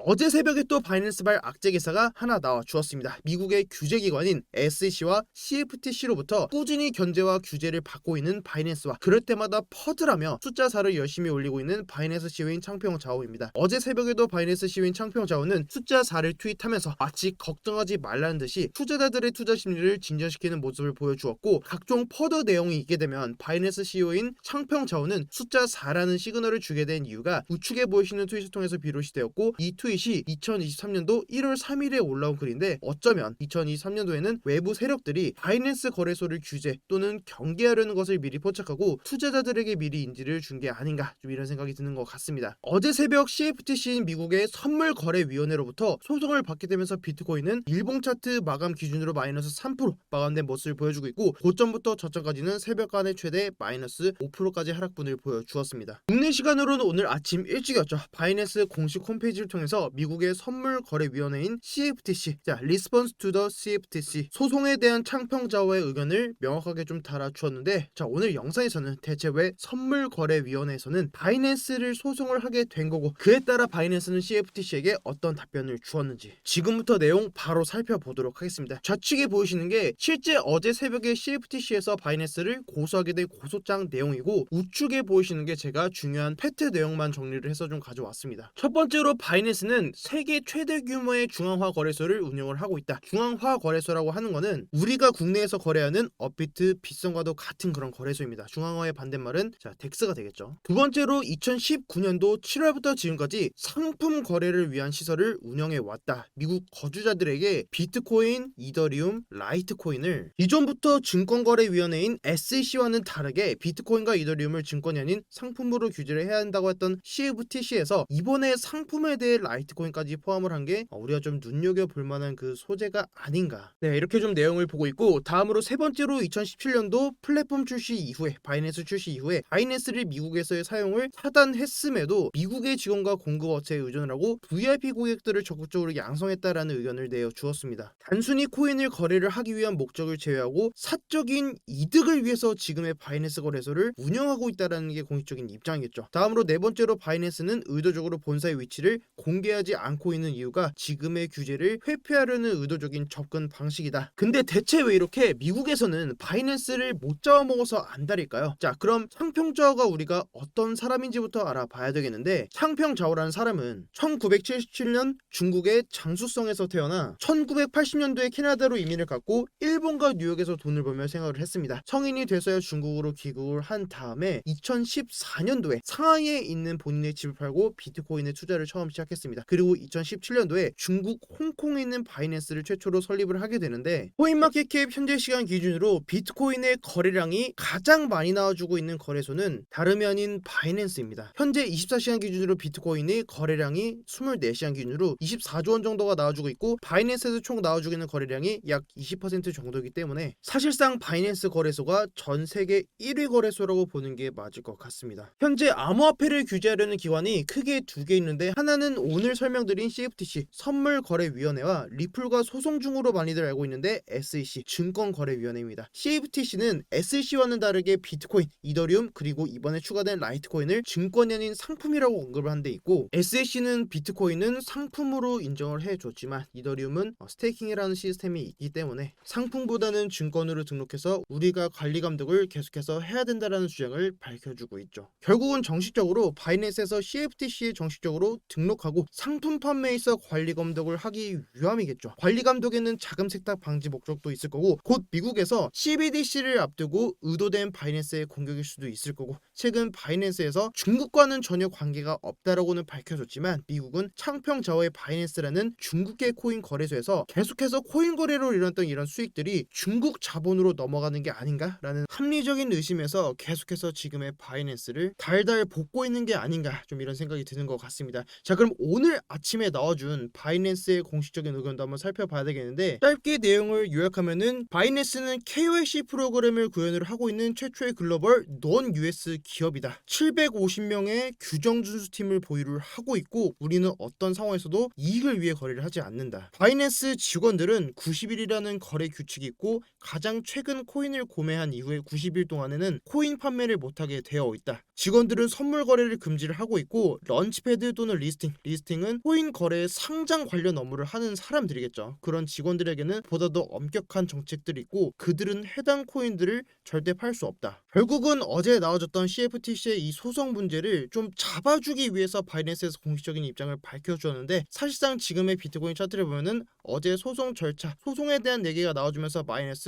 어제 새벽에 또 바이낸스발 악재 기사가 하나 나와 주었습니다. 미국의 규제기관인 SEC와 CFTC로부터 꾸준히 견제와 규제를 받고 있는 바이낸스와 그럴 때마다 퍼즐하며 숫자 4를 열심히 올리고 있는 바이낸스 CEO인 창평 자오입니다. 어제 새벽에도 바이낸스 CEO인 창평 자오는 숫자 4를 트윗하면서 마치 걱정하지 말라는 듯이 투자자들의 투자 심리를 진전시키는 모습을 보여주었고, 각종 퍼더 내용이 있게 되면 바이낸스 CEO인 창평 자오는 숫자 4라는 시그널을 주게 된 이유가 우측에 보이시는 트윗을 통해서 비롯이 되었고, 이 트윗이 2023년도 1월 3일에 올라온 글인데, 어쩌면 2023년도에는 외부 세력들이 바이낸스 거래소를 규제 또는 경계하려는 것을 미리 포착하고 투자자들에게 미리 인지를 준 게 아닌가, 좀 이런 생각이 드는 것 같습니다. 어제 새벽 CFTC인 미국의 선물거래위원회로부터 소송을 받게 되면서 비트코인은 일봉 차트 마감 기준으로 마이너스 3% 마감된 모습을 보여주고 있고, 고점부터 저점까지는 새벽간의 최대 마이너스 5%까지 하락분을 보여주었습니다. 국내 시간으로는 오늘 아침 일찍이었죠. 바이낸스 공식 홈페이지를 통해서 미국의 선물거래위원회인 CFTC, Response to the CFTC 소송에 대한 창평자와의 의견을 명확하게 좀 달아주었는데, 오늘 영상에서는 대체 왜 선물거래위원회에서는 바이낸스를 소송을 하게 된 거고, 그에 따라 바이낸스는 CFTC에게 어떤 답변을 주었는지 지금부터 내용 바로 살펴보도록 하겠습니다. 좌측에 보이시는 게 실제 어제 새벽에 CFTC에서 바이낸스를 고소하게 된 고소장 내용이고, 우측에 보이시는 게 제가 중요한 팩트 내용만 정리를 해서 좀 가져왔습니다. 첫 번째로 바이낸스는 세계 최대 규모의 중앙화 거래소를 운영을 하고 있다. 중앙화 거래소라고 하는 거는 우리가 국내에서 거래하는 업비트, 빗썸과도 같은 그런 거래소입니다. 중앙화의 반대말은 덱스가 되겠죠. 두 번째로 2019년도 7월부터 지금까지 상품 거래를 위한 시설을 운영해 왔다. 미국 거주자들에게 비트코인, 이더리움, 라이트코인을 이전부터 증권거래위원회인 SEC와는 다르게 비트코인과 이더리움을 증권이 아닌 상품으로 규제를 해야 한다고 했던 CFTC에서 이번에 상품에 대해 라이트코인까지 포함을 한 게 우리가 좀 눈여겨볼 만한 그 소재가 아닌가, 이렇게 좀 내용을 보고 있고, 다음으로 세 번째로 2017년도 플랫폼 출시 이후에 바이낸스 출시 이후에 바이낸스를 미국에서의 사용을 차단했음에도 미국의 직원과 공급업체에 의존을 하고 VIP 고객들을 적극적으로 양성했다라는 의견을 내어주었습니다. 단순히 코인을 거래를 하기 위한 목적을 제외하고 사적인 이득을 위해서 지금의 바이낸스 거래소를 운영하고 있다는 게 공식적인 입장이겠죠. 다음으로 네 번째로 바이낸스는 의도적으로 본사의 위치를 공개하지 않고 있는 이유가 지금의 규제를 회피하려는 의도적인 접근 방식이다. 근데 대체 왜 이렇게 미국에서는 바이낸스를 못 잡아먹어서 안달일까요? 그럼 창평자오가 우리가 어떤 사람인지부터 알아봐야 되겠는데, 창평자오라는 사람은 1977년 중국의 장수성에서 태어나 1980년도에 캐나다로 이민을 갔고 일본과 뉴욕에서 돈을 벌며 생활을 했습니다. 성인이 돼서야 중국으로 귀국을 한 다음에 2014년도에 상하이에 있는 본인의 집을 팔고 비트코인에 투자를 처음 시작했습니다. 그리고 2017년도에 중국 홍콩에 있는 바이낸스를 최초로 설립을 하게 되는데, 코인마켓캡 현재 시간 기준으로 비트코인의 거래량이 가장 많이 나와주고 있는 거래소는 다름이 아닌 바이낸스입니다. 현재 24시간 기준으로 비트코인의 거래량이 24시간 기준으로 24조 원 정도가 나와주고 있고, 바이낸스에서 총 나와주고 있는 거래량이 약 20% 정도이기 때문에 사실상 바이낸스 거래소가 전 세계 1위 거래소라고 보는 게 맞을 것 같습니다. 현재 암호화폐를 규제하려는 기관이 크게 두 개 있는데, 하나는 오늘 설명드린 CFTC 선물거래위원회와 리플과 소송 중으로 많이들 알고 있는데 SEC 증권거래위원회입니다. CFTC는 SEC와는 다르게 비트코인, 이더리움 그리고 이번에 추가된 라이트코인을 증권이 아닌 상품이라고 언급을 한 데 있고, SEC는 비트코인은 상품으로 인정을 해줬지만 이더리움은 스테이킹이라는 시스템이 있기 때문에 상품보다는 증권으로 등록해서 우리가 관리 감독을 계속해서 해야 된다라는 주장을 밝혀주고 있죠. 결국은 정식적으로 바이낸스에서 CFTC에 정식적으로 등록하고 상품 판매에 있어 관리 감독을 하기 위함이겠죠. 관리 감독에는 자금 세탁 방지 목적도 있을 거고, 곧 미국에서 CBDC를 앞두고 의도된 바이낸스의 공격일 수도 있을 거고, 최근 바이낸스에서 중국과는 전혀 관계가 없다라고는 밝혀졌지만 미국은 창평자오의 바이낸스라는 중국계 코인 거래소에서 계속해서 코인 거래로 일어났던 이런 수익들이 중국 자본으로 넘어가는 게 아닌가라는 합리적인 의심에서 계속해서 지금의 바이낸스를 달달 볶고 있는 게 아닌가, 좀 이런 생각이 드는 것 같습니다. 그럼 오늘 아침에 나와준 바이낸스의 공식적인 의견도 한번 살펴봐야 되겠는데, 짧게 내용을 요약하면은 바이낸스는 KYC 프로그램을 구현을 하고 있는 최초의 글로벌 non US 기업이다. 750명의 규정 준수팀을 보유를 하고 있고, 우리는 어떤 상황에서도 이익을 위해 거래를 하지 않는다. 바이낸스 직원들은 90일이라는 거래 규칙이 있고, 가장 최근 코인을 구매한 이후에 90일 동안에는 코인 판매를 못하게 되어 있다. 직원들은 선물 거래를 금지를 하고 있고 런치패드 또는 리스팅은 코인 거래 상장 관련 업무를 하는 사람들이겠죠. 그런 직원들에게는 보다 더 엄격한 정책들이 있고 그들은 해당 코인들을 절대 팔 수 없다. 결국은 어제 나와줬던 CFTC의 이 소송 문제를 좀 잡아주기 위해서 바이낸스에서 공식적인 입장을 밝혀주었는데 사실상 지금의 비트코인 차트를 보면은 어제 소송 절차, 소송에 대한 얘기가 나와주면서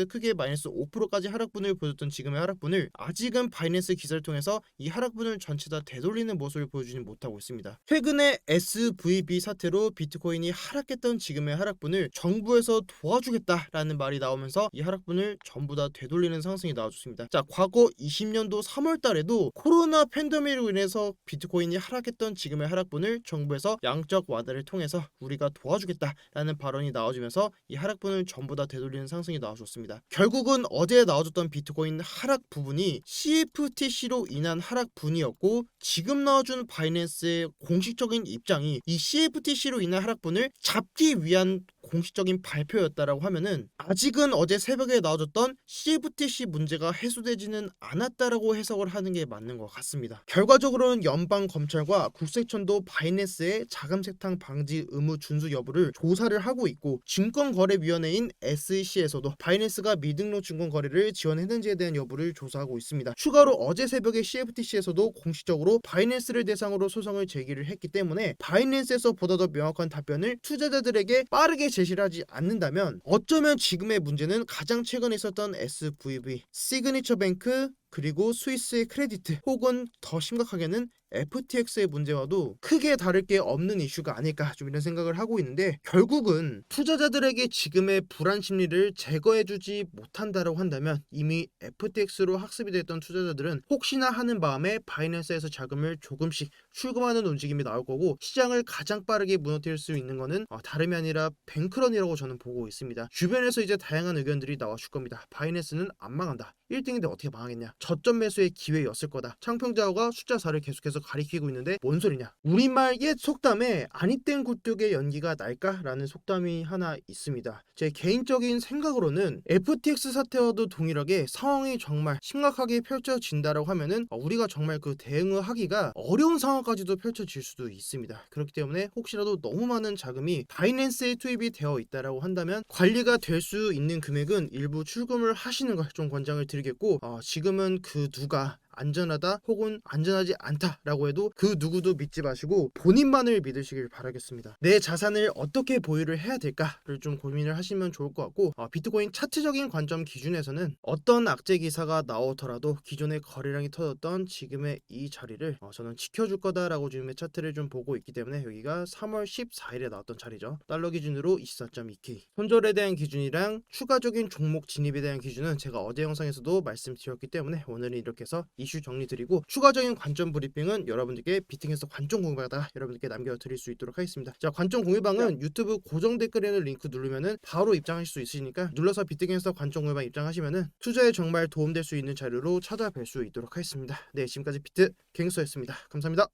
크게 마이너스 5%까지 하락분을 보여줬던 지금의 하락분을 아직은 바이낸스 기사를 통해서 이 하락분을 전체 다 되돌리는 모습을 보여주지 못하고 있습니다. 최근에 SVB 사태로 비트코인이 하락했던 지금의 하락분을 정부에서 도와주겠다라는 말이 나오면서 이 하락분을 전부 다 되돌리는 상승이 나와줬습니다. 자, 과거 20년도 3월 달에도 코로나 팬데믹으로 인해서 비트코인이 하락했던 지금의 하락분을 정부에서 양적 완화를 통해서 우리가 도와주겠다라는 발언이 나와주면서 이 하락분을 전부 다 되돌리는 상승이 나와줬습니다. 결국은 어제 나와줬던 비트코인 하락 부분이 CFTC로 인한 하락분이었고 지금 나와준 바이낸스의 공식적인 입장이 이 CFTC로 인한 하락분을 잡기 위한 공식적인 발표였다라고 하면은 아직은 어제 새벽에 나와줬던 CFTC 문제가 해소되지는 않았다라고 해석을 하는 게 맞는 것 같습니다. 결과적으로는 연방 검찰과 국세청도 바이낸스의 자금 세탁 방지 의무 준수 여부를 조사를 하고 있고 증권거래위원회인 SEC에서도 바이낸스가 미등록 증권 거래를 지원했는지에 대한 여부를 조사하고 있습니다. 추가로 어제 새벽에 CFTC에서도 공식적으로 바이낸스를 대상으로 소송을 제기를 했기 때문에 바이낸스에서 보다 더 명확한 답변을 투자자들에게 빠르게 제시를 하지 않는다면 어쩌면 지금의 문제는 가장 최근에 있었던 SVB, 시그니처 뱅크 그리고 스위스의 크레디트 혹은 더 심각하게는 FTX의 문제와도 크게 다를 게 없는 이슈가 아닐까 좀 이런 생각을 하고 있는데 결국은 투자자들에게 지금의 불안 심리를 제거해주지 못한다라고 한다면 이미 FTX로 학습이 됐던 투자자들은 혹시나 하는 마음에 바이낸스에서 자금을 조금씩 출금하는 움직임이 나올 거고 시장을 가장 빠르게 무너뜨릴 수 있는 거는 다름이 아니라 뱅크런이라고 저는 보고 있습니다. 주변에서 이제 다양한 의견들이 나와줄 겁니다. 바이낸스는 안 망한다. 1등인데 어떻게 망하겠냐. 저점 매수의 기회였을 거다. 창평자오가 숫자 4를 계속해서 가리키고 있는데 뭔 소리냐. 우리말 옛 속담에 아니땐 굴뚝에 연기가 날까라는 속담이 하나 있습니다. 제 개인적인 생각으로는 FTX 사태와도 동일하게 상황이 정말 심각하게 펼쳐진다라고 하면은 우리가 정말 그 대응을 하기가 어려운 상황까지도 펼쳐질 수도 있습니다. 그렇기 때문에 혹시라도 너무 많은 자금이 바이낸스에 투입이 되어 있다라고 한다면 관리가 될 수 있는 금액은 일부 출금을 하시는 걸 좀 권장을 드리겠고 지금은 그 누가 안전하다 혹은 안전하지 않다라고 해도 그 누구도 믿지 마시고 본인만을 믿으시길 바라겠습니다. 내 자산을 어떻게 보유를 해야 될까를 좀 고민을 하시면 좋을 것 같고 비트코인 차트적인 관점 기준에서는 어떤 악재 기사가 나오더라도 기존의 거래량이 터졌던 지금의 이 자리를 저는 지켜줄 거다라고 지금의 차트를 좀 보고 있기 때문에 여기가 3월 14일에 나왔던 자리죠. 달러 기준으로 24.2K 손절에 대한 기준이랑 추가적인 종목 진입에 대한 기준은 제가 어제 영상에서도 말씀드렸기 때문에 오늘은 이렇게 해서 이슈 정리드리고 추가적인 관점 브리핑은 여러분들께 비팅에서 관점 공유방에다가 여러분들께 남겨드릴 수 있도록 하겠습니다. 자, 관점 공유방은 유튜브 고정 댓글에 있는 링크 누르면은 바로 입장하실 수 있으니까 눌러서 비팅에서 관점 공유방 입장하시면은 투자에 정말 도움될 수 있는 자료로 찾아뵐 수 있도록 하겠습니다. 네, 지금까지 비트 갱스터였습니다. 감사합니다.